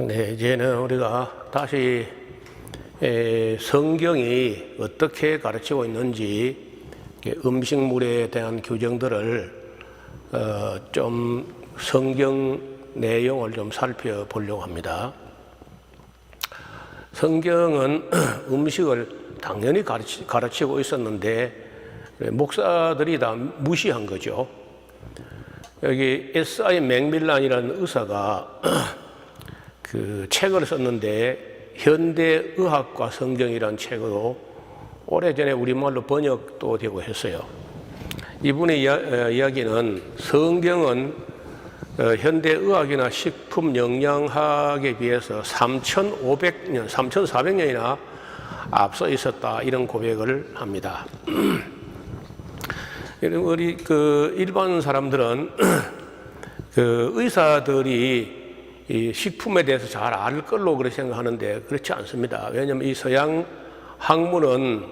네, 이제는 우리가 다시 성경이 어떻게 가르치고 있는지 음식물에 대한 규정들을 좀 성경 내용을 좀 살펴보려고 합니다. 성경은 음식을 당연히 가르치고 있었는데 목사들이 다 무시한 거죠. 여기 S.I. 맥밀란이라는 의사가 그 책을 썼는데 현대의학과 성경이라는 책으로 오래전에 우리말로 번역도 되고 했어요. 이분의 이야기는 성경은 현대의학이나 식품영양학에 비해서 3,500년, 3,400년이나 앞서 있었다, 이런 고백을 합니다. 우리 일반 사람들은 의사들이 이 식품에 대해서 잘 알 걸로 그렇게 생각하는데 그렇지 않습니다. 왜냐하면 이 서양 학문은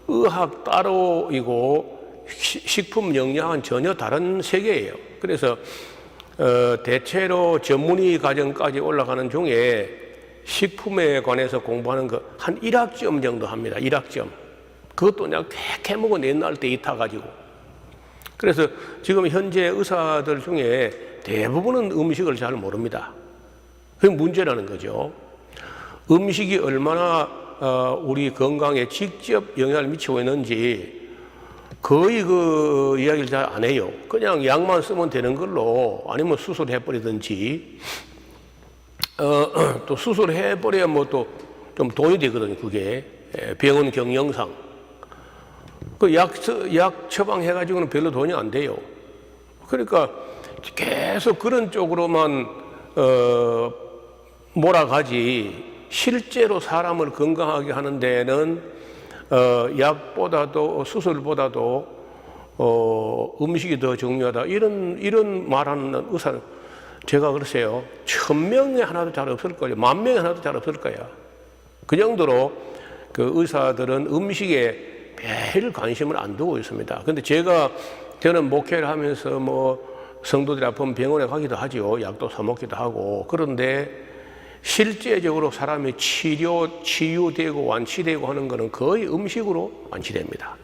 의학 따로이고 식품 영양은 전혀 다른 세계예요. 그래서 대체로 전문의 과정까지 올라가는 중에 식품에 관해서 공부하는 거 한 1학점 정도 합니다. 1학점. 그것도 그냥 캐먹은 옛날 데이터 가지고. 그래서 지금 현재 의사들 중에 대부분은 음식을 잘 모릅니다. 그게 문제라는 거죠. 음식이 얼마나 우리 건강에 직접 영향을 미치고 있는지 거의 그 이야기를 잘 안 해요. 그냥 약만 쓰면 되는 걸로, 아니면 수술해버리든지, 또 수술해버려야 뭐 또 좀 돈이 되거든요. 그게 병원 경영상. 그 약 처방해가지고는 별로 돈이 안 돼요. 그러니까 계속 그런 쪽으로만 몰아가지, 실제로 사람을 건강하게 하는 데는 약보다도 수술보다도 음식이 더 중요하다, 이런 말하는 의사는 제가 글쎄요 1000명에 하나도 잘 없을 거예요. 10,000명에 하나도 잘 없을 거야. 그 정도로 그 의사들은 음식에 매일 관심을 안 두고 있습니다. 근데 저는 목회를 하면서 뭐 성도들이 아프면 병원에 가기도 하죠. 약도 사 먹기도 하고. 그런데 실제적으로 사람이 치유되고 완치되고 하는 것은 거의 음식으로 완치됩니다.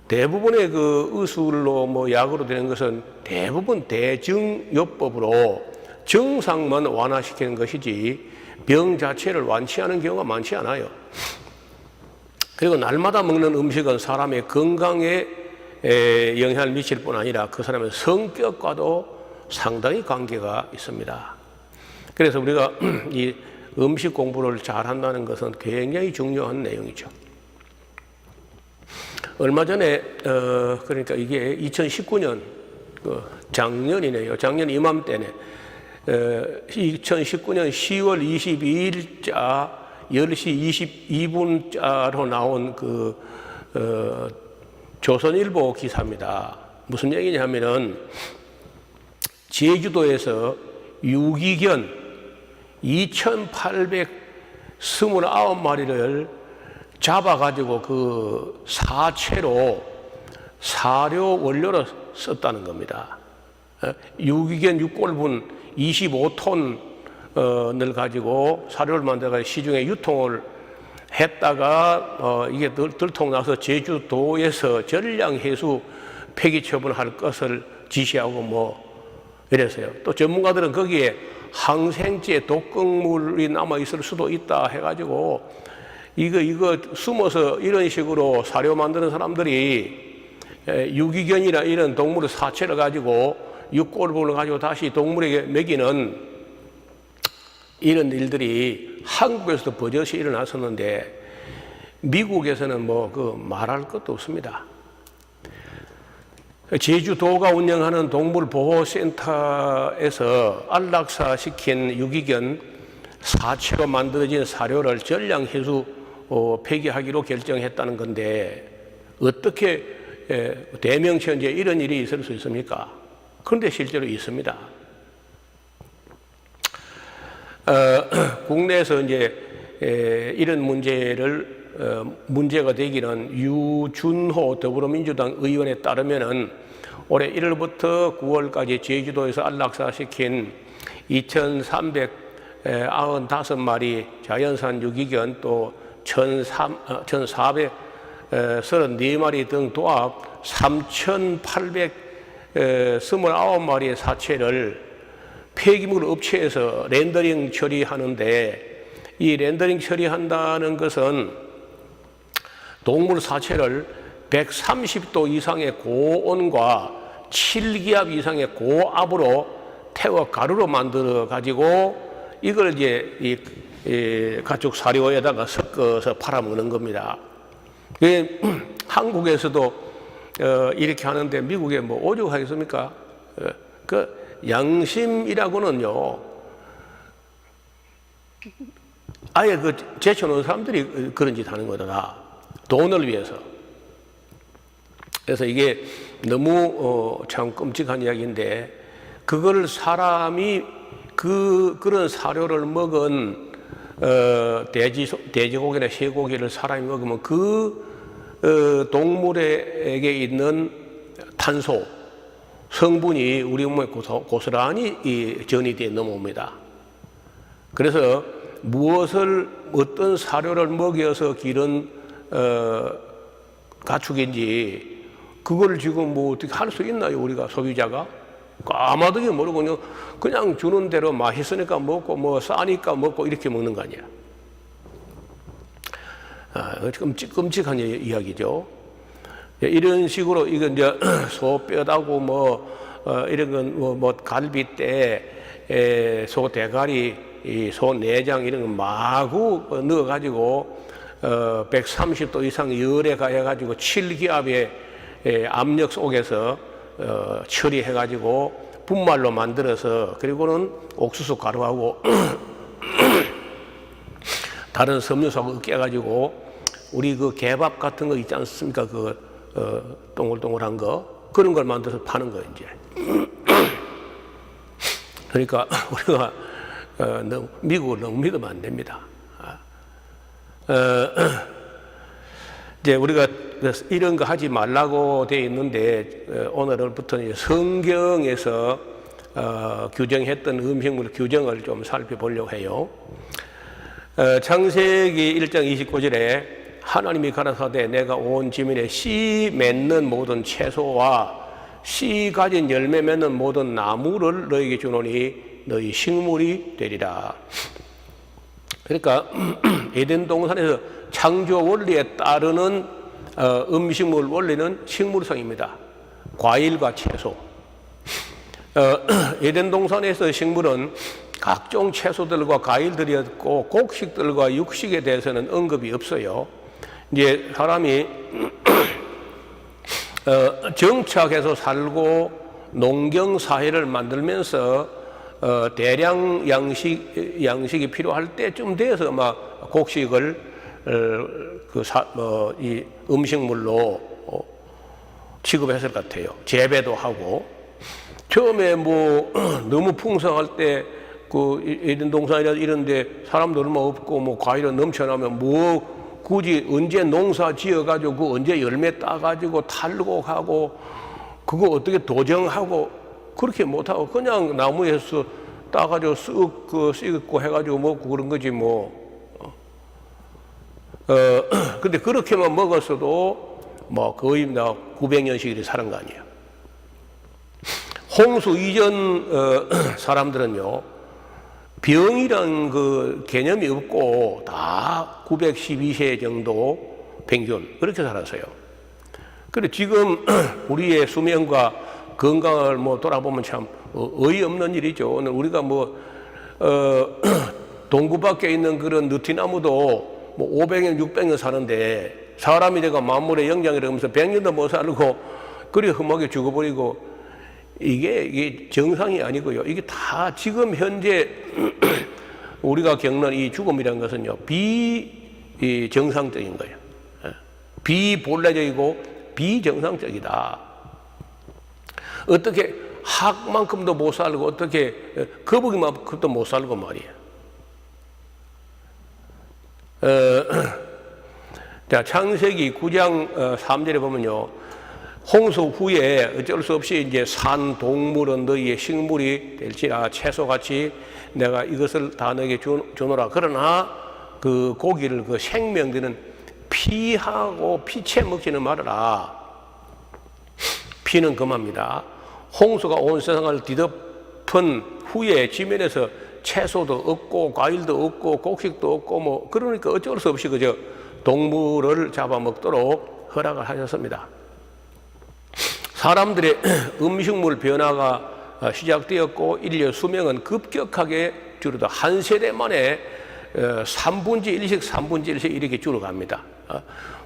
대부분의 그 의술로 뭐 약으로 되는 것은 대부분 대증요법으로 증상만 완화시키는 것이지 병 자체를 완치하는 경우가 많지 않아요. 그리고 날마다 먹는 음식은 사람의 건강에 영향을 미칠 뿐 아니라 그 사람의 성격과도 상당히 관계가 있습니다. 그래서 우리가 이 음식 공부를 잘 한다는 것은 굉장히 중요한 내용이죠. 얼마 전에 그러니까 이게 2019년 작년이네요. 작년 이맘때네. 2019년 10월 22일자 10시 22분자로 나온 조선일보 기사입니다. 무슨 얘기냐면은 제주도에서 유기견 2,829마리를 잡아가지고 그 사체로 사료 원료로 썼다는 겁니다. 유기견 육골분 25톤을 가지고 사료를 만들어서 시중에 유통을 했다가 이게 들통나서 제주도에서 전량해수 폐기 처분할 것을 지시하고 뭐 이랬어요. 또 전문가들은 거기에 항생제 독극물이 남아있을 수도 있다 해가지고 이거 숨어서 이런 식으로 사료 만드는 사람들이 유기견이나 이런 동물의 사체를 가지고 육골분을 가지고 다시 동물에게 먹이는 이런 일들이 한국에서도 버젓이 일어났었는데 미국에서는 뭐 말할 것도 없습니다. 제주도가 운영하는 동물보호센터에서 안락사 시킨 유기견 사체로 만들어진 사료를 전량해수 폐기하기로 결정했다는 건데 어떻게 대명천지에 이런 일이 있을 수 있습니까? 그런데 실제로 있습니다. 국내에서 이제 이런 문제가 되기는 유준호 더불어민주당 의원에 따르면은 올해 1월부터 9월까지 제주도에서 안락사시킨 2,300 95마리 자연산 유기견 또 1,434마리 등 도합 3,829마리의 사체를 폐기물 업체에서 렌더링 처리하는데, 이 렌더링 처리한다는 것은 동물 사체를 130도 이상의 고온과 7기압 이상의 고압으로 태워 가루로 만들어 가지고 이걸 이제 이 가축 사료에다가 섞어서 팔아먹는 겁니다. 한국에서도 이렇게 하는데 미국에 뭐 오죽하겠습니까? 그 양심이라고는요, 아예 그 제쳐놓은 사람들이 그런 짓 하는 거다. 돈을 위해서. 그래서 이게 너무 참 끔찍한 이야기인데, 그걸 사람이 그런 사료를 먹은 돼지고기나 쇠고기를 사람이 먹으면 그 동물에게 있는 탄소 성분이 우리 몸에 고스란히 전이되어 넘어옵니다. 그래서 어떤 사료를 먹여서 기른 가축인지 그걸 지금 뭐 어떻게 할 수 있나요? 우리가 소비자가 까마득히 모르고 그냥 주는 대로 맛있으니까 먹고 뭐 싸니까 먹고 이렇게 먹는 거 아니야. 끔찍한 이야기죠. 이런 식으로 이건 이제 소 뼈다고 이런 건 뭐 갈비뼈, 소 대가리, 소 내장 이런 거 마구 넣어가지고 130도 이상 열에 가해가지고 7기압의 압력 속에서 처리해가지고 분말로 만들어서, 그리고는 옥수수 가루하고 다른 섬유소하고 으깨가지고 우리 그 개밥 같은 거 있지 않습니까? 동글동글한 거, 그런 걸 만들어서 파는 거예요, 이제. 그러니까 우리가 미국을 너무 믿으면 안 됩니다. 이제 우리가 이런 거 하지 말라고 되어 있는데, 오늘부터는 성경에서 규정했던 음식물 규정을 좀 살펴보려고 해요. 창세기 1장 29절에 하나님이 가라사대 내가 온 지면에 씨 맺는 모든 채소와 씨 가진 열매 맺는 모든 나무를 너에게 주노니 너희 식물이 되리라. 그러니까 에덴 동산에서 창조 원리에 따르는 음식물 원리는 식물성입니다. 과일과 채소. 에덴 동산에서 식물은 각종 채소들과 과일들이었고 곡식들과 육식에 대해서는 언급이 없어요. 이제 사람이 정착해서 살고 농경 사회를 만들면서 대량 양식이 필요할 때쯤 돼서 막 곡식을 이 음식물로 취급했을 것 같아요. 재배도 하고. 처음에 너무 풍성할 때 에덴 동산이나 이런데 사람도 얼마 없고 과일은 넘쳐나면 굳이 언제 농사 지어가지고 언제 열매 따가지고 탈곡하고 그거 어떻게 도정하고 그렇게 못하고 그냥 나무에서 따가지고 쓱고 해가지고 먹고 그런 거지 근데 그렇게만 먹었어도 거의 900년씩 사는 거 아니에요. 홍수 이전 사람들은요, 병이란 그 개념이 없고 다 912세 정도 평균 그렇게 살았어요. 그런데 지금 우리의 수명과 건강을 돌아보면 참 어이없는 일이죠. 오늘 우리가 동구 밖에 있는 그런 느티나무도 500년, 600년 사는데 사람이 내가 만물의 영장이라면서 100년도 못 살고 그리 험하게 죽어버리고 이게 정상이 아니고요. 이게 다 지금 현재 우리가 겪는 이 죽음이라는 것은요, 비정상적인 거예요. 비본래적이고 비정상적이다. 어떻게 학만큼도 못 살고 어떻게 거북이만큼도 못 살고 말이에요. 자, 창세기 9장 3절에 보면요, 홍수 후에 어쩔 수 없이 이제 산 동물은 너희의 식물이 될지라 채소같이 내가 이것을 다 너에게 주노라. 그러나 그 고기를 그 생명되는 피하고 피채 먹지는 말아라. 피는 금합니다. 홍수가 온 세상을 뒤덮은 후에 지면에서 채소도 없고 과일도 없고 곡식도 없고 뭐 그러니까 어쩔 수 없이 그저 동물을 잡아먹도록 허락을 하셨습니다. 사람들의 음식물 변화가 시작되었고 인류 수명은 급격하게 줄어다 한 세대 만에 3분의 1씩 3분의 1씩 이렇게 줄어갑니다.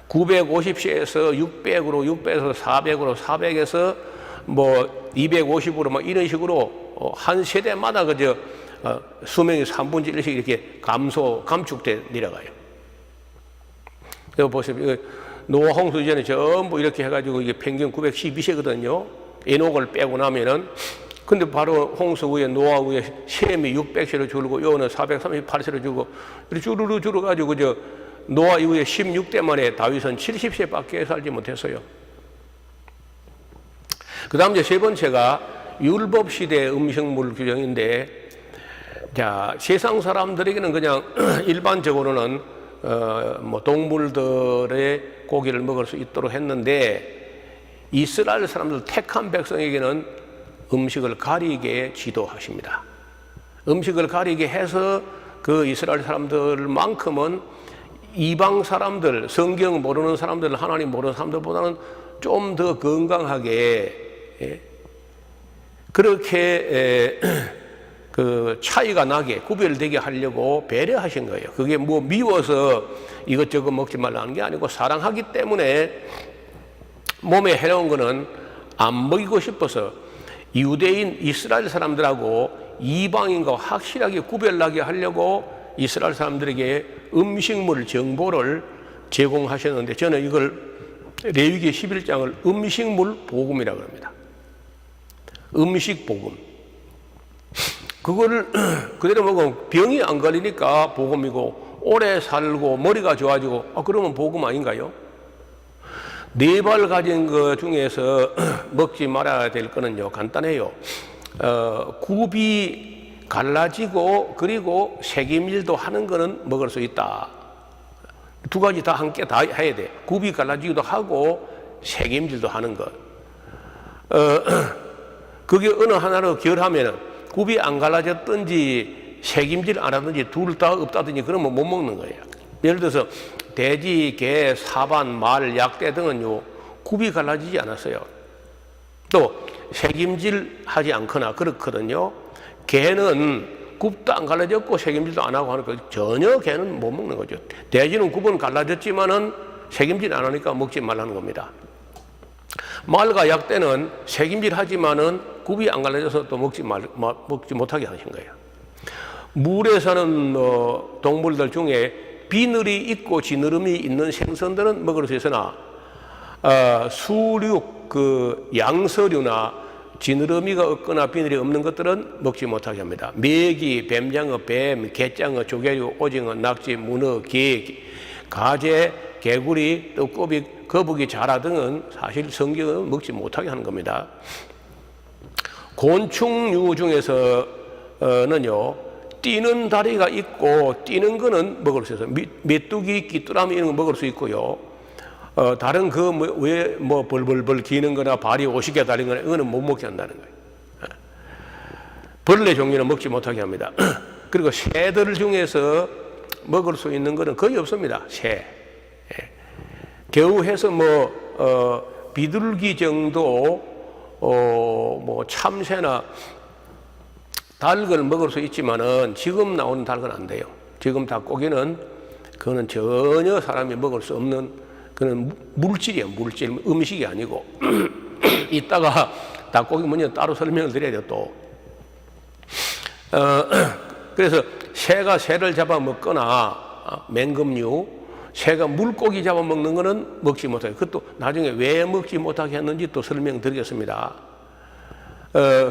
950세에서 600으로 600에서 400으로 400에서 뭐 250으로 뭐 이런 식으로 한 세대마다 그저 수명이 3분의 1씩 이렇게 감축돼 내려가요. 여기 보세요. 노아 홍수 이전에 전부 이렇게 해가지고 이게 평균 912세거든요. 에녹을 빼고 나면은. 근데 바로 홍수 후에 노아 후에 셈이 600세로 줄고 요는 438세로 줄고 이렇게 주르르 줄어가지고 저 노아 이후에 16대 만에 다윗은 70세밖에 살지 못했어요. 그 다음 이제 세 번째가 율법 시대 음식물 규정인데, 자, 세상 사람들에게는 그냥 일반적으로는 뭐 동물들의 고기를 먹을 수 있도록 했는데 이스라엘 사람들 택한 백성에게는 음식을 가리게 지도하십니다. 음식을 가리게 해서 그 이스라엘 사람들만큼은 이방 사람들, 성경 모르는 사람들, 하나님 모르는 사람들보다는 좀 더 건강하게 그렇게 그 차이가 나게 구별되게 하려고 배려하신 거예요. 그게 뭐 미워서 이것저것 먹지 말라는 게 아니고 사랑하기 때문에 몸에 해로운 거는 안 먹이고 싶어서 유대인 이스라엘 사람들하고 이방인과 확실하게 구별나게 하려고 이스라엘 사람들에게 음식물 정보를 제공하셨는데 저는 이걸 레위기 11장을 음식물 복음이라고 합니다. 음식 복음. 그거를 그대로 먹으면 병이 안 걸리니까 복음이고 오래 살고 머리가 좋아지고 그러면 복음 아닌가요? 네 발 가진 것 중에서 먹지 말아야 될 거는요 간단해요. 굽이 갈라지고 그리고 색임질도 하는 거는 먹을 수 있다. 두 가지 다 함께 다 해야 돼. 굽이 갈라지기도 하고 색임질도 하는 것. 그게 어느 하나로 결하면은 굽이 안 갈라졌든지 색임질 안 하든지 둘 다 없다든지 그러면 못 먹는 거예요. 예를 들어서 돼지, 개, 사반, 말, 약대 등은요 굽이 갈라지지 않았어요. 또 색임질 하지 않거나 그렇거든요. 개는 굽도 안 갈라졌고 색임질도 안 하고 하니까 전혀 개는 못 먹는 거죠. 돼지는 굽은 갈라졌지만은 색임질 안 하니까 먹지 말라는 겁니다. 말과 약대는 색임질 하지만은 굽이 안 갈라져서 또 먹지 못하게 하신 거예요. 물에 사는 동물들 중에 비늘이 있고 지느러미 있는 생선들은 먹을 수 있으나 수륙, 그 양서류나 지느러미가 없거나 비늘이 없는 것들은 먹지 못하게 합니다. 메기, 뱀장어, 뱀, 게장어, 조개류, 오징어, 낙지, 문어, 게, 가재, 개구리, 떡꼬비, 거북이, 자라 등은 사실 성경은 먹지 못하게 하는 겁니다. 곤충류 중에서는요 뛰는 다리가 있고 뛰는 거는 먹을 수 있어요. 메뚜기, 귀뚜라미 이런 거 먹을 수 있고요. 다른 그 왜 뭐 벌벌벌 기는 거나 발이 50개 달린 거나 이거는 못 먹게 한다는 거예요. 벌레 종류는 먹지 못하게 합니다. 그리고 새들 중에서 먹을 수 있는 거는 거의 없습니다. 새. 겨우 해서 뭐 비둘기 정도 뭐 참새나 닭을 먹을 수 있지만은 지금 나오는 닭은 안 돼요. 지금 닭고기는 그거는 전혀 사람이 먹을 수 없는 그는 물질이에요. 물질, 음식이 아니고. 이따가 닭고기 먼저 따로 설명을 드려야 돼요. 또 그래서 새가 새를 잡아먹거나 맹금류, 새가 물고기 잡아먹는 거는 먹지 못해요. 그것도 나중에 왜 먹지 못하게 했는지 또 설명드리겠습니다.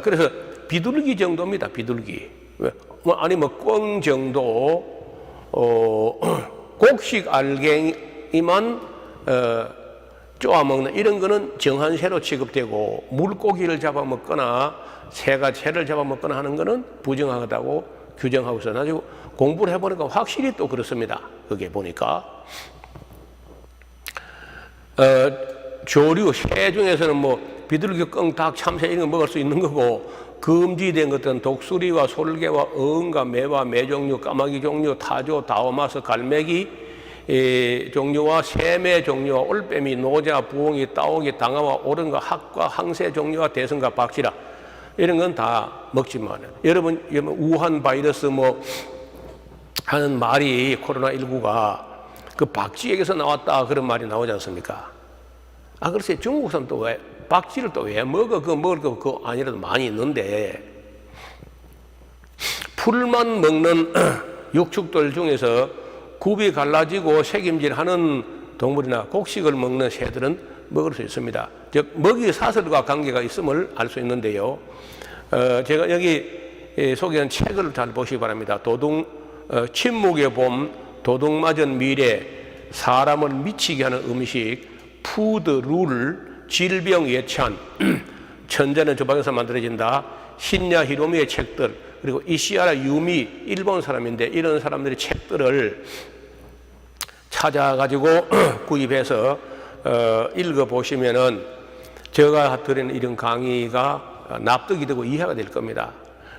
그래서 비둘기 정도입니다. 비둘기. 아니면 꿩 정도 곡식 알갱이만 쪼아 먹는 이런 거는 정한새로 취급되고, 물고기를 잡아먹거나 새를 잡아먹거나 하는 거는 부정하다고 규정하고 있어요. 나중에 공부를 해보니까 확실히 또 그렇습니다. 그게 보니까 조류, 새 중에서는 뭐 비둘기, 꿩, 닭, 참새 이런 거 먹을 수 있는 거고, 금지된 것들은 독수리와 솔개와 어흥과 매와 매종류, 까마귀 종류, 타조, 다오마스, 갈매기 종류와 새매 종류와 올빼미, 노자, 부엉이, 따오기, 당아와 오른과 학과, 항새 종류와 대성과 박쥐라, 이런 건 다 먹지만, 여러분 우한 바이러스 뭐 하는 말이, 코로나19가 그 박쥐에게서 나왔다 그런 말이 나오지 않습니까? 글쎄 중국 사람 또 왜 박쥐를 또 왜 먹어? 그거 먹을 거 그거 아니라도 많이 있는데, 풀만 먹는 육축들 중에서 굽이 갈라지고 새김질하는 동물이나 곡식을 먹는 새들은 먹을 수 있습니다. 즉 먹이 사슬과 관계가 있음을 알 수 있는데요. 제가 여기 소개한 책을 잘 보시기 바랍니다. 침묵의 봄, 도둑맞은 미래, 사람을 미치게 하는 음식, 푸드 룰, 질병 예찬, 천재는 조박에서 만들어진다, 신야 히로미의 책들, 그리고 이시아라 유미, 일본 사람인데 이런 사람들의 책들을 찾아가지고 구입해서 읽어보시면은 제가 드리는 이런 강의가 납득이 되고 이해가 될 겁니다.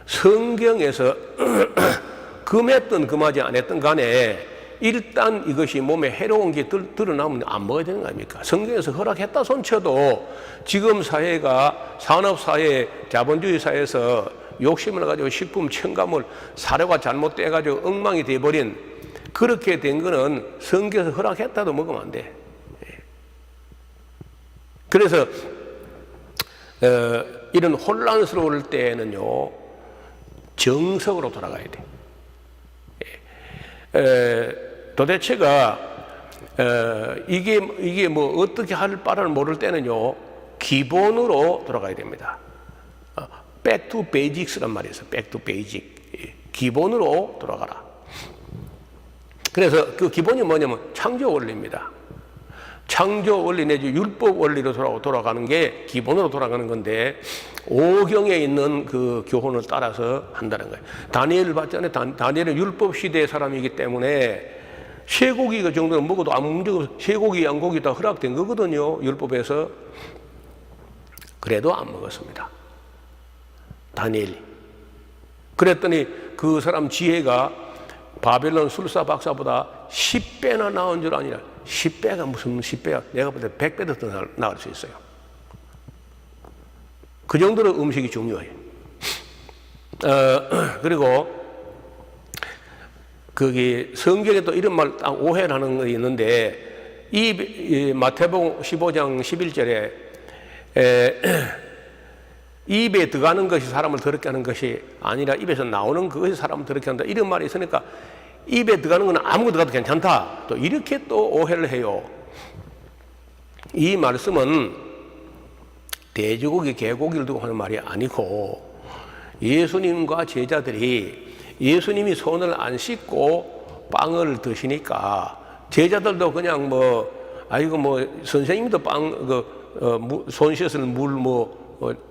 성경에서 금했든 금하지 않았든 간에 일단 이것이 몸에 해로운 게 드러나면 안 먹어야 되는 거 아닙니까? 성경에서 허락했다 손쳐도 지금 사회가 산업사회, 자본주의 사회에서 욕심을 가지고 식품 첨가물, 사료가 잘못돼가지고 엉망이 돼버린, 그렇게 된 거는 성경에서 허락했다도 먹으면 안 돼. 그래서 이런 혼란스러울 때는요, 정석으로 돌아가야 돼. 도대체가 이게 뭐 어떻게 할 바를 모를 때는요, 기본으로 돌아가야 됩니다. Back to basics란 말이 있어요. Back to basic. 기본으로 돌아가라. 그래서 그 기본이 뭐냐면 창조 원리입니다. 창조 원리 내지 율법 원리로 돌아가는 게 기본으로 돌아가는 건데, 오경에 있는 그 교훈을 따라서 한다는 거예요. 다니엘을 봤잖아요. 다니엘은 율법 시대의 사람이기 때문에 쇠고기 정도는 먹어도 아무 문제가 없어요. 쇠고기, 양고기 다 허락된 거거든요, 율법에서. 그래도 안 먹었습니다, 다니엘이. 그랬더니 그 사람 지혜가 바벨론 술사 박사보다 10배나 나온 줄 아니라, 10배가 무슨 10배야? 내가 볼 때 100배도 더 나을 수 있어요. 그 정도로 음식이 중요해요. 그리고 거기 성경에 또 이런 말 딱 오해를 하는 거 있는데, 이 마태복음 15장 11절에 입에 들어가는 것이 사람을 더럽게 하는 것이 아니라 입에서 나오는 그것이 사람을 더럽게 한다, 이런 말이 있으니까 입에 들어가는 건 아무것도 들어가도 괜찮다, 또 이렇게 또 오해를 해요. 이 말씀은 돼지고기, 개고기를 두고 하는 말이 아니고, 예수님과 제자들이 예수님이 손을 안 씻고 빵을 드시니까 제자들도 그냥 아이고 선생님도 손 씻을 물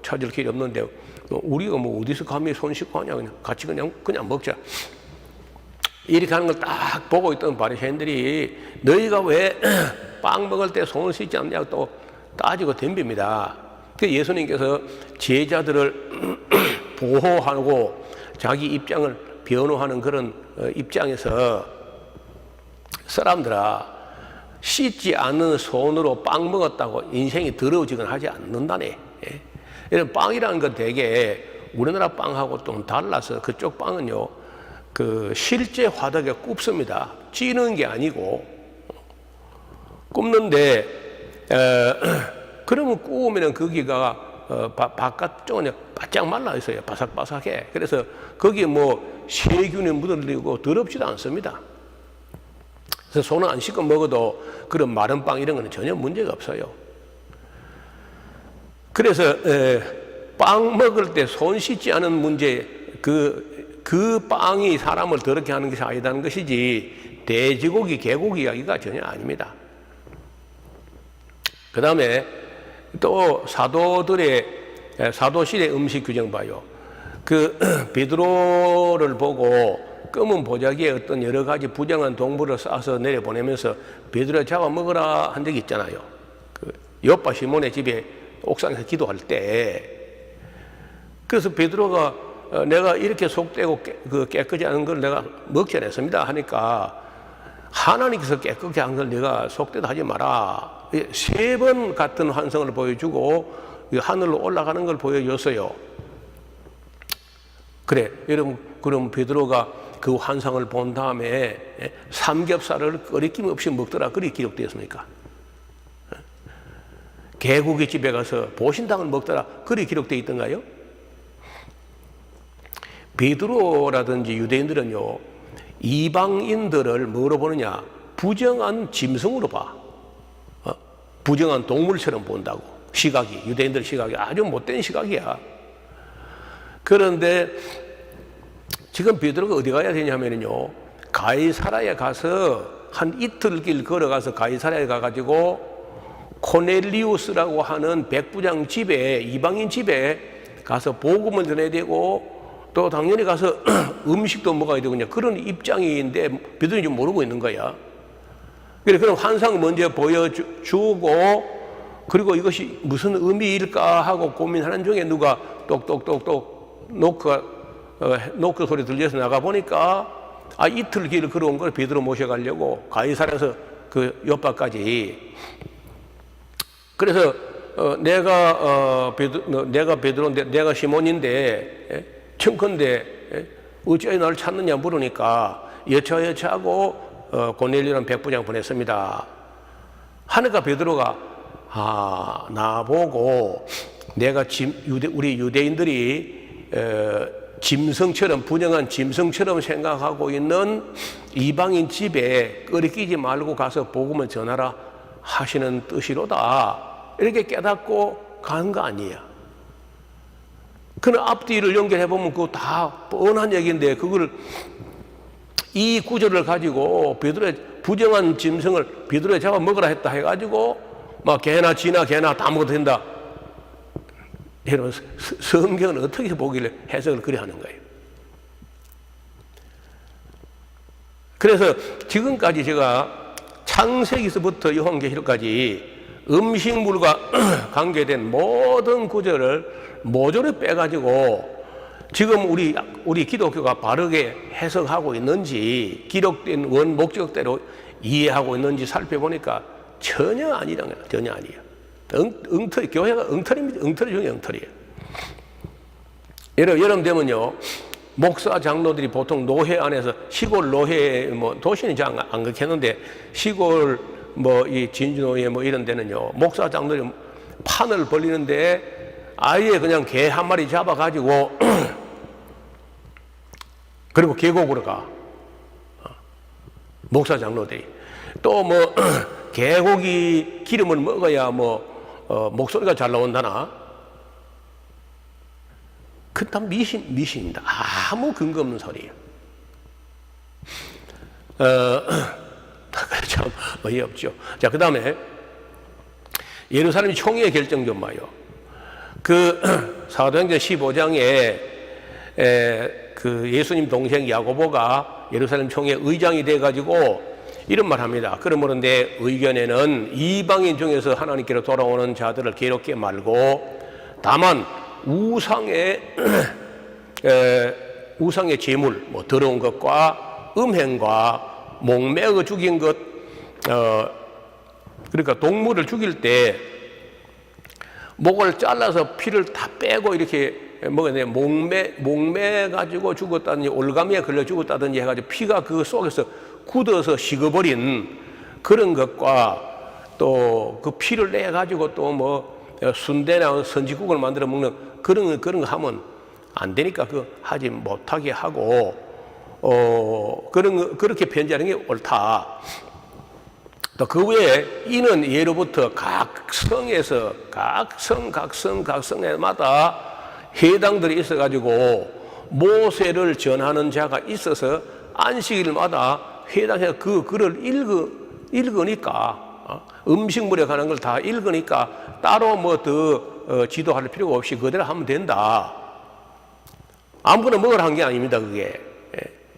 찾을 길이 없는데 우리가 어디서 감히 손 씻고 하냐, 같이 그냥 먹자, 이렇게 하는 걸 딱 보고 있던 바리새인들이 너희가 왜 빵 먹을 때 손을 씻지 않냐고 또 따지고 덤빕니다. 그래서 예수님께서 제자들을 보호하고 자기 입장을 변호하는 그런 입장에서, 사람들아, 씻지 않는 손으로 빵 먹었다고 인생이 더러워지거나 하지 않는다네. 이런 빵이라는 건 되게 우리나라 빵하고 좀 달라서, 그쪽 빵은요, 그 실제 화덕에 굽습니다. 찌는 게 아니고 굽는데, 그러면 구우면 거기가 바깥 쪽은 바짝 말라 있어요. 바삭바삭해. 그래서 거기에 세균이 묻어들고 더럽지도 않습니다. 그래서 손을 안 씻고 먹어도 그런 마른 빵 이런 거는 전혀 문제가 없어요. 그래서 빵 먹을 때 손 씻지 않은 문제, 그 빵이 사람을 더럽게 하는 것이 아니다는 것이지, 돼지고기, 개고기 이야기가 전혀 아닙니다. 그 다음에 또 사도실의 음식 규정 봐요. 그 베드로를 보고 검은 보자기에 어떤 여러 가지 부정한 동물을 싸서 내려보내면서 베드로 잡아 먹으라 한 적이 있잖아요. 그 요빠 시몬의 집에 옥상에서 기도할 때. 그래서 베드로가 내가 이렇게 속되고 깨끗이 하는 걸 내가 먹지 않았습니다 하니까 하나님께서 깨끗게 한 걸 내가 속되다 하지 마라. 3번 같은 환상을 보여주고 하늘로 올라가는 걸 보여줬어요. 그래, 여러분, 그럼 베드로가 그 환상을 본 다음에 삼겹살을 끓이낌 없이 먹더라. 그리 기록되었습니까? 개고기 집에 가서 보신탕을 먹더라. 그리 기록되어 있던가요? 베드로라든지 유대인들은요, 이방인들을 뭐로 보느냐? 부정한 짐승으로 봐. 부정한 동물처럼 본다고. 시각이, 유대인들 시각이 아주 못된 시각이야. 그런데 지금 베드로가 어디 가야 되냐면요, 가이사랴에 가서 한 이틀 길 걸어가서 가이사랴에 가가지고 코넬리우스라고 하는 백부장 집에, 이방인 집에 가서 복음을 전해야 되고 또 당연히 가서 음식도 먹어야 되고 그런 입장인데 베드로는 좀 모르고 있는 거야. 그래, 그럼 환상 먼저 보여주고 그리고 이것이 무슨 의미일까 하고 고민하는 중에 누가 똑똑똑똑 노크 소리 들려서 나가 보니까 이틀 길을 걸어온 걸 베드로 모셔가려고 가이사랴에서 그 요바까지. 그래서 내가 베드로인데 내가 시몬인데 청컨대 어찌하여 나를 찾느냐 물으니까 여차하고 고넬료라는 백부장 보냈습니다 하니까 베드로가 나보고 내가 우리 유대인들이 짐승처럼, 부정한 짐승처럼 생각하고 있는 이방인 집에 끓이끼지 말고 가서 복음을 전하라 하시는 뜻이로다, 이렇게 깨닫고 가는 거 아니에요. 그는 앞뒤를 연결해보면 그거 다 뻔한 얘기인데 그걸 이 구절을 가지고 베드로의 부정한 짐승을 베드로에 잡아 먹으라 했다 해가지고 막 개나 쥐나 개나 다 먹어도 된다. 여러분, 성경은 어떻게 보길래 해석을 그리 하는 거예요? 그래서 지금까지 제가 창세기서부터 요한계시록까지 음식물과 관계된 모든 구절을 모조리 빼가지고 지금 우리 기독교가 바르게 해석하고 있는지 기록된 원 목적대로 이해하고 있는지 살펴보니까 전혀 아니라는 거예요. 전혀 아니에요. 엉터리, 교회가 엉터리입니다. 엉터리 중에 엉터리예요. 여름 되면요, 목사 장로들이 보통 노회 안에서 시골 노회, 도시는 잘 안 그렇겠는데 시골 이 진주노회 이런 데는요, 목사 장로들이 판을 벌리는데 아예 그냥 개 한 마리 잡아가지고 그리고 계곡으로 가. 목사 장로들이 또 개고기 기름을 먹어야 목소리가 잘 나온다나? 그다 미신입니다. 아무 근거 없는 소리예요. 참 어이없죠. 자, 그 다음에 예루살렘 총회 결정 좀 봐요. 그 사도행전 15장에 그 예수님 동생 야고보가 예루살렘 총회 의장이 돼가지고 이런 말 합니다. 그러므로 내 의견에는 이방인 중에서 하나님께로 돌아오는 자들을 괴롭게 말고 다만 우상의 제물, 더러운 것과 음행과 목매어 죽인 것, 그러니까 동물을 죽일 때 목을 잘라서 피를 다 빼고 이렇게 목매 가지고 죽었다든지 올가미에 걸려 죽었다든지 해가지고 피가 그 속에서 굳어서 식어버린 그런 것과 또 그 피를 내 가지고 또 순대나 선지국을 만들어 먹는 그런 거 하면 안 되니까 하지 못하게 하고 그렇게 편지하는 게 옳다. 또 그 외에 이는 예로부터 각 성에마다 회당들이 있어가지고 모세를 전하는 자가 있어서 안식일마다 회당에서 그 글을 읽으니까 음식물에 관한 걸 다 읽으니까 따로 뭐 더 지도할 필요가 없이 그대로 하면 된다. 아무거나 먹으라 한 게 아닙니다. 그게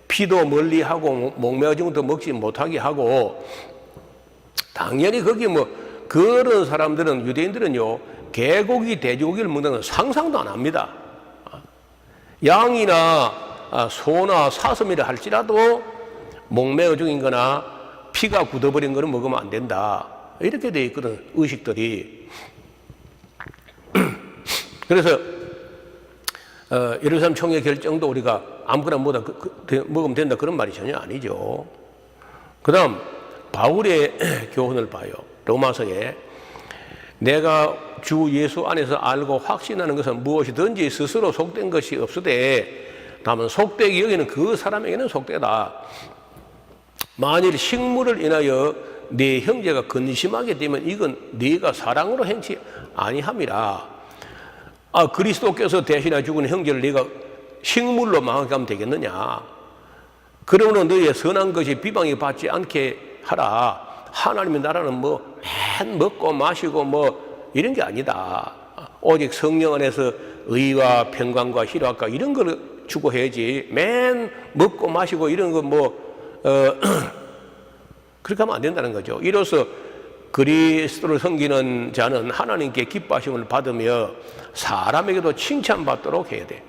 피도 멀리하고 목매어진 것도 먹지 못하게 하고, 당연히 거기 뭐 그런 사람들은, 유대인들은요 개고기 돼지고기를 먹는 건 상상도 안 합니다. 양이나 소나 사슴이라 할지라도 목매어 죽인 거나 피가 굳어버린 거는 먹으면 안 된다, 이렇게 돼 있거든, 의식들이. 그래서 예루살렘 총회 결정도 우리가 아무거나 먹으면 된다, 그런 말이 전혀 아니죠. 그 다음 바울의 교훈을 봐요. 로마서에 내가 주 예수 안에서 알고 확신하는 것은 무엇이든지 스스로 속된 것이 없으되 다만 속되기 여기는 그 사람에게는 속되다. 만일 식물을 인하여 네 형제가 근심하게 되면 이건 네가 사랑으로 행치 아니함이라. 그리스도께서 대신해 죽은 형제를 네가 식물로 망하게 하면 되겠느냐. 그러므로 너희의 선한 것이 비방이 받지 않게 하라. 하나님의 나라는 맨 먹고 마시고 이런 게 아니다. 오직 성령 안에서 의와 평강과 희락과 이런 걸 추구해야지, 맨 먹고 마시고 이런 거 그렇게 하면 안 된다는 거죠. 이로써 그리스도를 섬기는 자는 하나님께 기뻐하심을 받으며 사람에게도 칭찬받도록 해야 돼.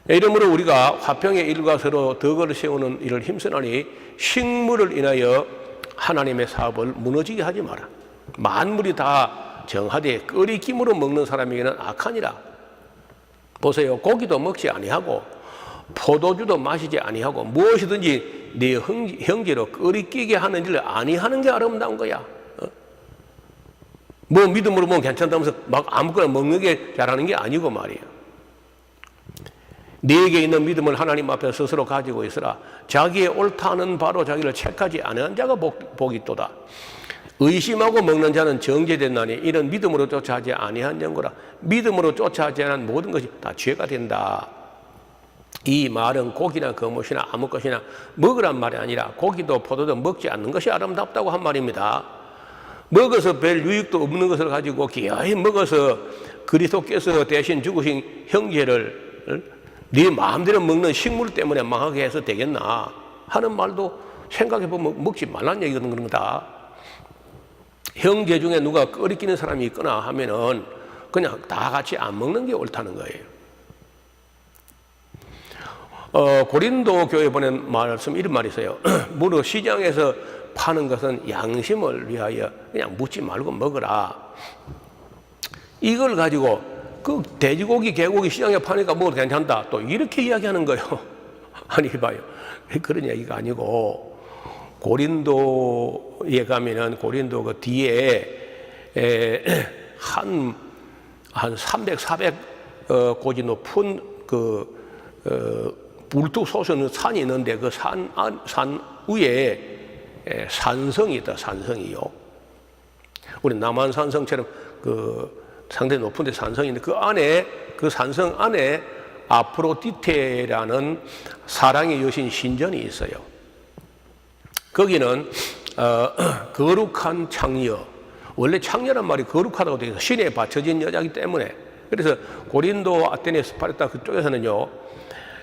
이러므로 우리가 화평의 일과 서로 덕을 세우는 일을 힘쓰나니 식물을 인하여 하나님의 사업을 무너지게 하지 마라. 만물이 다 정하되 끓이김으로 먹는 사람에게는 악하니라. 보세요. 고기도 먹지 아니하고 포도주도 마시지 아니하고 무엇이든지 네 형제로 끓이끼게 하는 일을 아니하는 게 아름다운 거야. 믿음으로 괜찮다면서 막 아무거나 먹는 게 잘하는 게 아니고 말이야. 네게 있는 믿음을 하나님 앞에 스스로 가지고 있으라. 자기의 옳다는 바로 자기를 책하지 않은 자가 복이 있도다. 의심하고 먹는 자는 정죄됐나니 이런 믿음으로 쫓아하지 아니한 영거라. 믿음으로 쫓아하지 않은 모든 것이 다 죄가 된다. 이 말은 고기나 거뭇이나 아무 것이나 먹으란 말이 아니라 고기도 포도도 먹지 않는 것이 아름답다고 한 말입니다. 먹어서 별 유익도 없는 것을 가지고 기어이 먹어서 그리스도께서 대신 죽으신 형제를 네 마음대로 먹는 식물 때문에 망하게 해서 되겠나 하는 말도 생각해보면 먹지 말라는 얘기거든. 그런 거다. 형제 중에 누가 끓이끼는 사람이 있거나 하면은 그냥 다 같이 안 먹는 게 옳다는 거예요. 고린도 교회 보낸 말씀, 이런 말이 있어요. 무릇 시장에서 파는 것은 양심을 위하여 그냥 묻지 말고 먹어라. 이걸 가지고 그 돼지고기, 개고기 시장에 파니까 먹어도 괜찮다, 또 이렇게 이야기하는 거예요. 아니 봐요. 그런 얘기가 아니고, 고린도에 가면은 고린도 그 뒤에 한 300, 400 고지 높은 불뚝 솟는 산이 있는데 그 산 위에 산성이 있다. 산성이요. 우리 남한산성처럼 상당히 높은 데 산성이 있는데 그 산성 안에 아프로디테라는 사랑의 여신 신전이 있어요. 거기는 거룩한 창녀, 원래 창녀란 말이 거룩하다고 되어 있어요. 신에 바쳐진 여자이기 때문에. 그래서 고린도, 아테네, 스파르타 그쪽에서는요,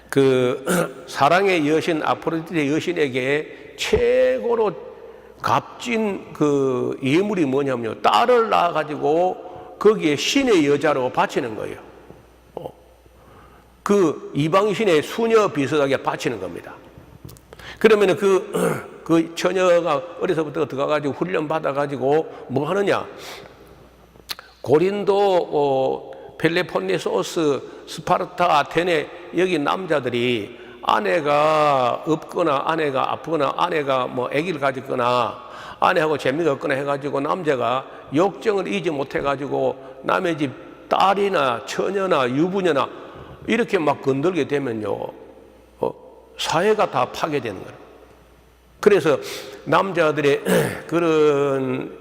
그 사랑의 여신 아프로디테 여신에게 최고로 값진 그 예물이 뭐냐면요, 딸을 낳아가지고 거기에 신의 여자로 바치는 거예요. 그 이방신의 수녀 비슷하게 바치는 겁니다. 그러면 그 처녀가 어려서부터 들어가가지고 훈련 받아가지고 뭐 하느냐? 고린도, 펠레폰네소스, 스파르타, 아테네 여기 남자들이 아내가 없거나 아내가 아프거나 아내가 아기를 가졌거나 아내하고 재미가 없거나 해가지고 남자가 욕정을 잊지 못해가지고 남의 집 딸이나 처녀나 유부녀나 이렇게 막 건들게 되면요, 사회가 다 파괴되는 거예요. 그래서 남자들의 그런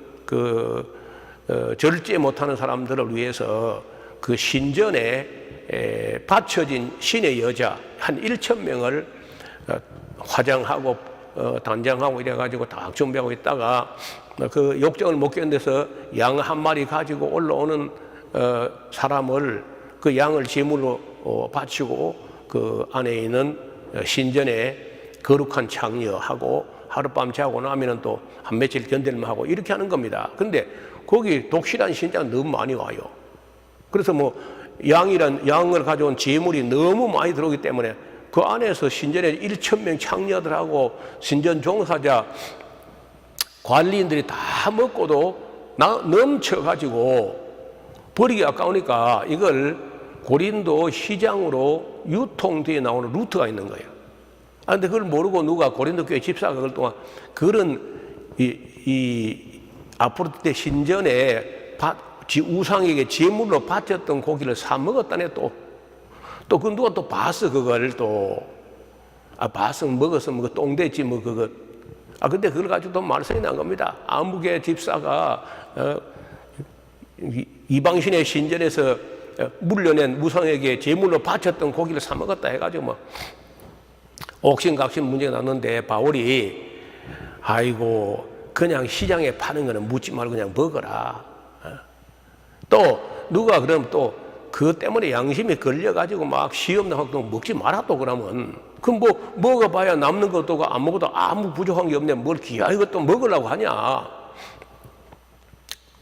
절제 못하는 사람들을 위해서 그 신전에 바쳐진 신의 여자 한 1,000명을 화장하고 단장하고 이래가지고 다 준비하고 있다가 그 욕정을 못 견뎌서 양 한 마리 가지고 올라오는 사람을 그 양을 제물로 바치고 그 안에 있는 신전에 거룩한 창녀하고 하룻밤 자고 나면은 또 한 며칠 견딜만 하고 이렇게 하는 겁니다. 근데 거기 독실한 신자가 너무 많이 와요. 그래서 뭐 양을 가져온 제물이 너무 많이 들어오기 때문에 그 안에서 신전에 1,000명 창녀들하고 신전 종사자 관리인들이 다 먹고도 넘쳐가지고 버리기 아까우니까 이걸 고린도 시장으로 유통되어 나오는 루트가 있는 거예요. 근데 그걸 모르고 누가 고린도 교회 집사가 그걸 동안 그런 이 아프로디테 신전에 우상에게 제물로 바쳤던 고기를 사 먹었다네 또 그 누가 또 봤어 그걸 또 봤어 먹었어 뭐 똥돼지 뭐 그거 근데 그걸 가지고 또 말썽이 난 겁니다. 아무개 집사가 이방신의 신전에서 물려낸 우상에게 제물로 바쳤던 고기를 사 먹었다 해가지고 뭐 옥신각신 문제가 났는데 바울이 아이고 그냥 시장에 파는 거는 묻지 말고 그냥 먹어라. 또 누가 그럼 또 그것 때문에 양심이 걸려가지고 막 시험 나고 먹지 마라 또 그러면 그럼 뭐 먹어봐야 남는 것도 안 먹어도 아무 부족한 게 없네 뭘 기아 이것도 먹으려고 하냐.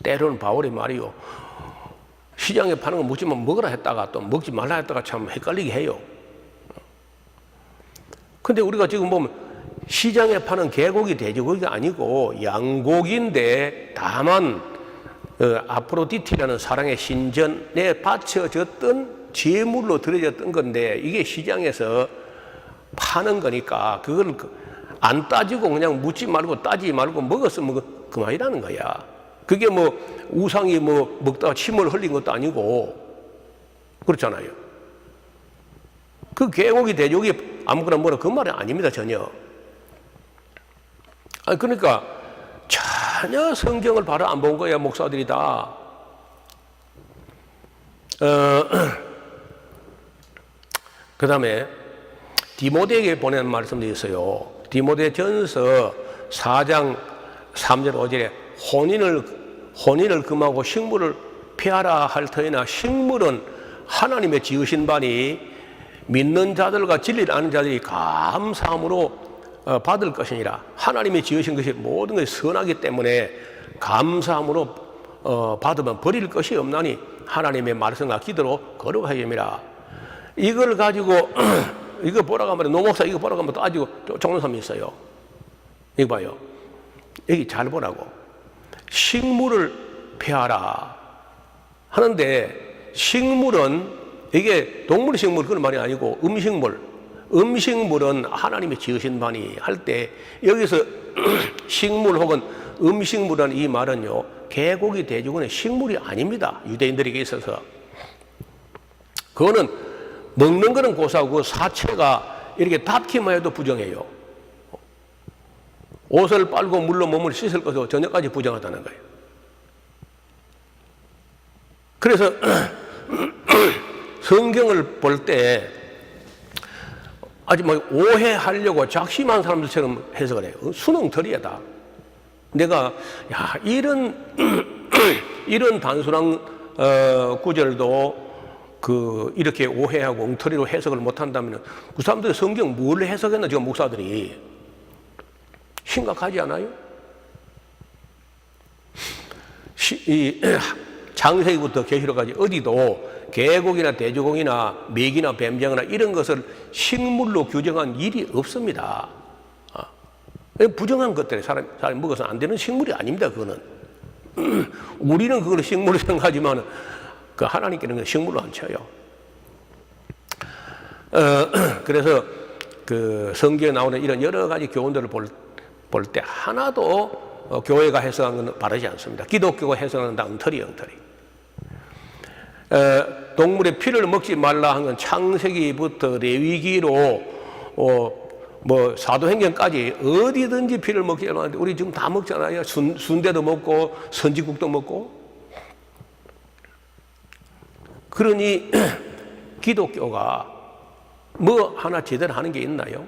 때로는 바울이 말이요 시장에 파는 거 묻지만 먹으라 했다가 또 먹지 말라 했다가 참 헷갈리게 해요. 근데 우리가 지금 보면 시장에 파는 개고기 돼지고기가 아니고 양고기인데 다만 아프로디티라는 사랑의 신전에 바쳐졌던 제물로 드려졌던 건데 이게 시장에서 파는 거니까 그걸 안 따지고 그냥 묻지 말고 따지지 말고 먹었으면 그만이라는 거야. 그게 뭐 우상이 뭐 먹다가 침을 흘린 것도 아니고 그렇잖아요. 그 개고기 돼지고기 아무거나 뭐라 그 말은 아닙니다 전혀. 그러니까 전혀 성경을 바로 안 본 거야 목사들이 다. 그 다음에 디모데에게 보낸 말씀도 있어요. 디모데 전서 4장 3절 5절에 혼인을 금하고 식물을 피하라 할 터이나 식물은 하나님의 지으신 바니 믿는 자들과 진리를 아는 자들이 감사함으로 받을 것이니라. 하나님이 지으신 것이 모든 것이 선하기 때문에 감사함으로 받으면 버릴 것이 없나니 하나님의 말씀과 기도로 거룩하게 됨이라. 이걸 가지고 이거 보라고 하면 노목사 이거 보라고 하면 또 아주 좋은 사람이 있어요. 이거 봐요. 여기 잘 보라고. 식물을 피하라 하는데 식물은 이게 동물 식물 그런 말이 아니고 음식물은 하나님이 지으신 바니 할 때 여기서 식물 혹은 음식물이라는 이 말은요 개고기 돼지고기는 식물이 아닙니다. 유대인들에게 있어서 그거는 먹는 거는 고사하고 사체가 이렇게 닿기만 해도 부정해요. 옷을 빨고 물로 몸을 씻을 것도 저녁까지 부정하다는 거예요. 그래서 성경을 볼 때 아주 막 오해하려고 작심한 사람들처럼 해석을 해요. 수능털이다. 내가 이런 단순한 구절도 이렇게 오해하고 엉터리로 해석을 못한다면 그 사람들이 성경 뭘 해석했나 지금 목사들이 심각하지 않아요? 창세기부터 계시록까지 어디도 개고기나 돼지고기나 메기나 뱀장어나 이런 것을 식물로 규정한 일이 없습니다. 부정한 것들에 사람이 먹어서는 안 되는 식물이 아닙니다. 그거는 우리는 그걸 식물로 생각하지만 그 하나님께는 식물로 안 쳐요. 그래서 그 성경에 나오는 이런 여러 가지 교훈들을 볼 때 하나도 교회가 해석한 건 바르지 않습니다. 기독교가 해석하는 다 엉터리. 동물의 피를 먹지 말라 한 건 창세기부터 레위기로 뭐 사도행전까지 어디든지 피를 먹지 말라는데 우리 지금 다 먹잖아요. 순대도 먹고 선지국도 먹고. 그러니 기독교가 뭐 하나 제대로 하는 게 있나요?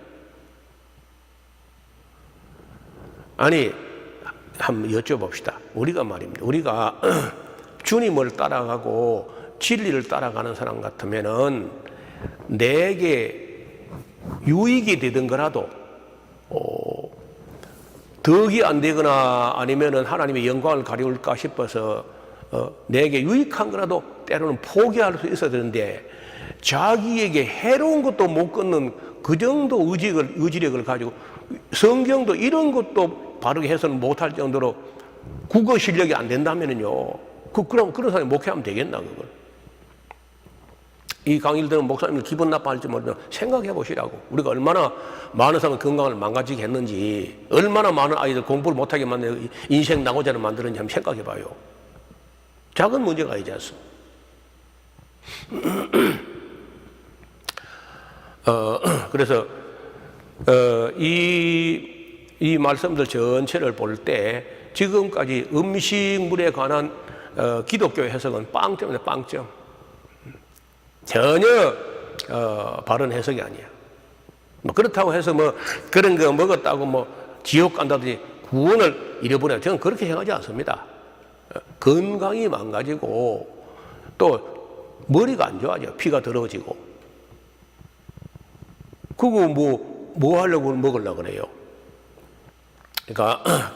아니 한번 여쭤봅시다. 우리가 말입니다. 우리가 주님을 따라가고 진리를 따라가는 사람 같으면은 내게 유익이 되던 거라도 덕이 안 되거나 아니면은 하나님의 영광을 가리울까 싶어서 내게 유익한 거라도 때로는 포기할 수 있어야 되는데 자기에게 해로운 것도 못 끊는 그 정도 의지력을 가지고 성경도 이런 것도 바르게 해서는 못할 정도로 국어 실력이 안 된다면은요, 그럼 그런 사람이 목회하면 되겠나, 그걸. 이 강의를 들은 목사님들 기분 나빠할지 모르지만 생각해 보시라고. 우리가 얼마나 많은 사람의 건강을 망가지게 했는지, 얼마나 많은 아이들 공부를 못하게 만들고 인생 낙오자를 만드는지 한번 생각해 봐요. 작은 문제가 아니지 않습니까? 그래서 이 말씀들 전체를 볼 때 지금까지 음식물에 관한 기독교의 해석은 빵점이다, 빵점. 전혀 바른 해석이 아니야. 뭐 그렇다고 해서 뭐 그런 거 먹었다고 뭐 지옥 간다든지 구원을 잃어버려. 저는 그렇게 생각하지 않습니다. 건강이 망가지고 또 머리가 안 좋아져. 피가 더러워지고. 그거 뭐 하려고 먹으려고 그래요. 그러니까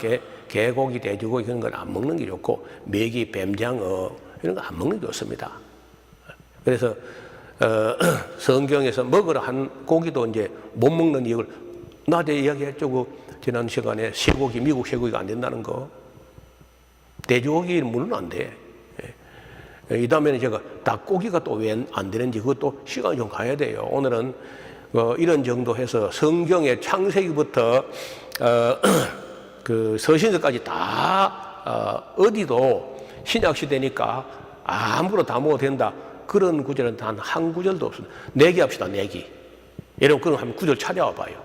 개고기, 돼지고기 그런 건 안 먹는 게 좋고 메기, 뱀장어 이런 거 안 먹는 게 좋습니다. 그래서 성경에서 먹으라 한 고기도 이제 못 먹는 이유를 낮에 이야기했죠. 그 지난 시간에 쇠고기, 미국 쇠고기가 안 된다는 거. 돼지고기는 물론 안 돼. 이 다음에는 제가 닭고기가 또 왜 안 되는지 그것도 시간이 좀 가야 돼요. 오늘은 이런 정도 해서 성경의 창세기부터 그 서신서까지 다 어디도 신약시대니까 아무거나 다 먹어도 된다. 그런 구절은 단 한 구절도 없습니다. 내기 합시다, 내기. 여러분, 그럼 한번 구절 찾아와 봐요.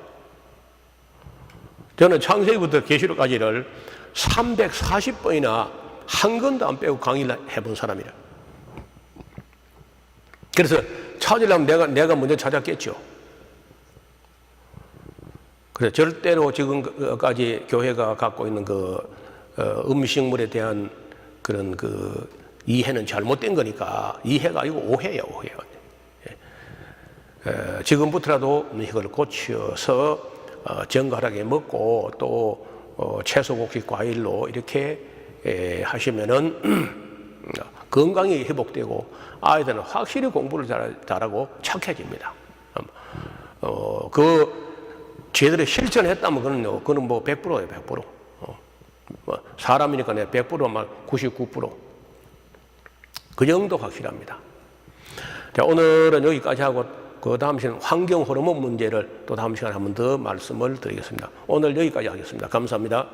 저는 창세기부터 계시록까지를 340번이나 한 권도 안 빼고 강의를 해본 사람이라. 그래서 찾으려면 내가 먼저 찾았겠죠. 그래서 절대로 지금까지 교회가 갖고 있는 그 음식물에 대한 그런 그 이해는 잘못된 거니까 이해가 아니고 오해예요, 오해. 지금부터라도 이걸 고쳐서 정갈하게 먹고 또 채소, 곡식, 과일로 이렇게 하시면은 건강이 회복되고 아이들은 확실히 공부를 잘하고 착해집니다. 그 제대로 실천했다면 그거는 뭐 100%예요, 100%. 뭐 사람이니까 100%만 99%. 그 정도 확실합니다. 자, 오늘은 여기까지 하고 그 다음 시간 환경 호르몬 문제를 또 다음 시간에 한 번 더 말씀을 드리겠습니다. 오늘 여기까지 하겠습니다. 감사합니다.